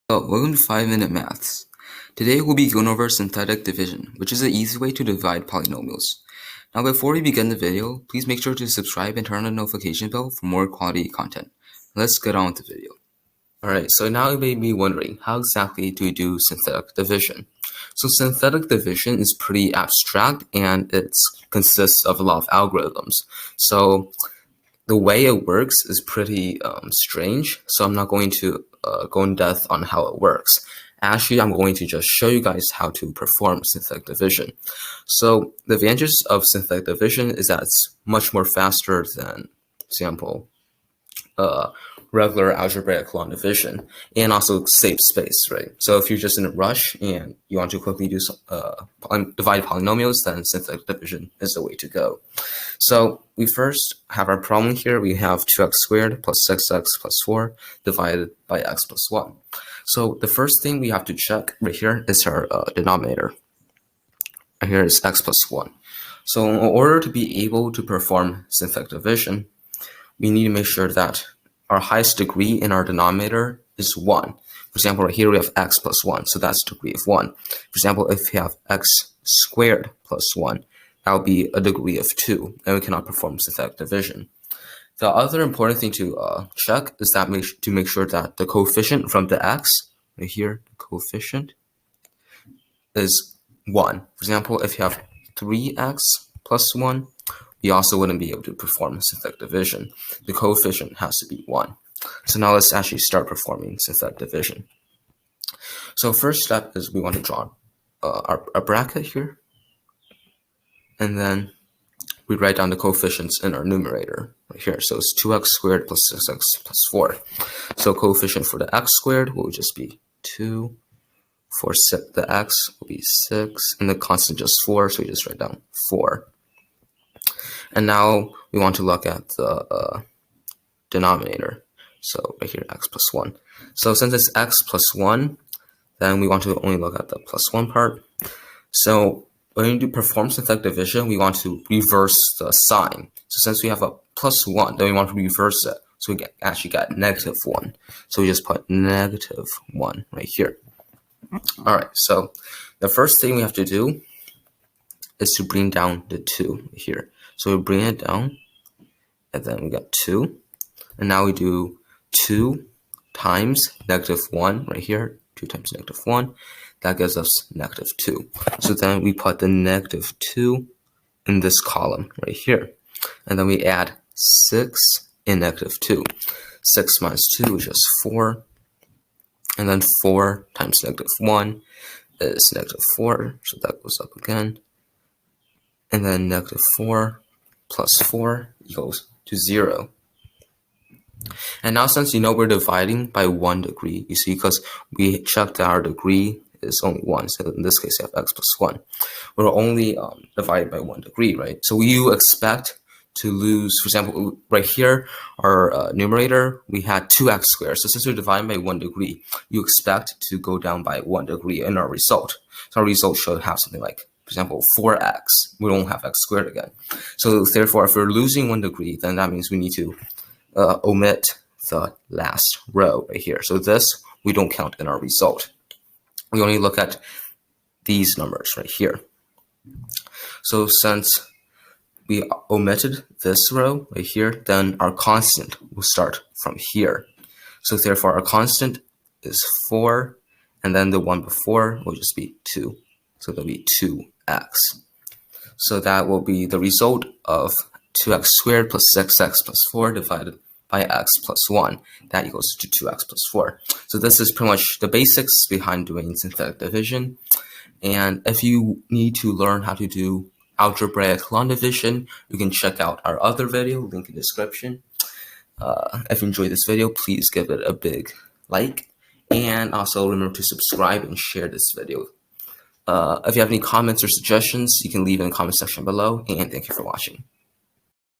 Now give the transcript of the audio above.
Welcome to 5-Minute Maths. Today we'll be going over synthetic division, which is an easy way to divide polynomials. Now before we begin the video, please make sure to subscribe and turn on the notification bell for more quality content. Let's get on with the video. Alright, so now you may be wondering, how exactly do we do synthetic division? So synthetic division is pretty abstract and it consists of a lot of algorithms. So the way it works is pretty strange, so I'm not going to go in depth on how it works. Actually, I'm going to just show you guys how to perform synthetic division. So the advantages of synthetic division is that it's much more faster than, for example, regular algebraic long division, and also saves space, right? So if you're just in a rush and you want to quickly do divide polynomials, then synthetic division is the way to go. So we first have our problem here. We have 2x squared plus 6x plus 4 divided by x plus 1. So the first thing we have to check right here is our denominator. Right here is x plus 1. So in order to be able to perform synthetic division, we need to make sure that our highest degree in our denominator is 1. For example, right here we have x plus 1, so that's degree of 1. For example, if we have x squared plus 1, that will be a degree of 2, and we cannot perform synthetic division. The other important thing to check is that to make sure that the coefficient from the x, right here, the coefficient is 1. For example, if you have 3x plus 1, we also wouldn't be able to perform synthetic division. The coefficient has to be 1. So now let's actually start performing synthetic division. So first step is we want to draw a bracket here. And then we write down the coefficients in our numerator right here. So it's 2x squared plus 6x plus 4. So coefficient for the x squared will just be 2. For the x will be 6. And the constant just 4, so we just write down 4. And now we want to look at the denominator. So right here, x plus 1. So since it's x plus 1, then we want to only look at the plus 1 part. So when we do perform synthetic division, we want to reverse the sign. So since we have a plus 1, then we want to reverse it. So we actually got negative 1. So we just put negative 1 right here. All right, so the first thing we have to do is to bring down the 2 here. So we bring it down, and then we got 2. And now we do 2 times negative 1 right here. 2 times negative 1. That gives us negative 2. So then we put the negative 2 in this column right here. And then we add 6 and negative 2. 6 minus 2 is just 4. And then 4 times negative 1 is negative 4. So that goes up again. And then negative 4 plus 4 equals to 0. And now since you know we're dividing by 1 degree, you see, because we checked that our degree is only 1, so in this case you have x plus 1. We're only divided by 1 degree, right? So you expect to lose, for example, right here, our numerator, we had 2x squared. So since we're dividing by 1 degree, you expect to go down by 1 degree in our result. So our result should have something like, for example, 4x. We don't have x squared again. So therefore, if we're losing 1 degree, then that means we need to omit the last row right here. So this, we don't count in our result. We only look at these numbers right here. So since we omitted this row right here, then our constant will start from here. So therefore, our constant is 4, and then the one before will just be 2. So that'll be 2x. So that will be the result of 2x squared plus 6x plus 4 divided by x plus 1. That equals to 2x plus 4. So this is pretty much the basics behind doing synthetic division. And if you need to learn how to do algebraic long division, you can check out our other video, link in the description. If you enjoyed this video, please give it a big like. And also remember to subscribe and share this video. If you have any comments or suggestions, you can leave in the comment section below. And thank you for watching.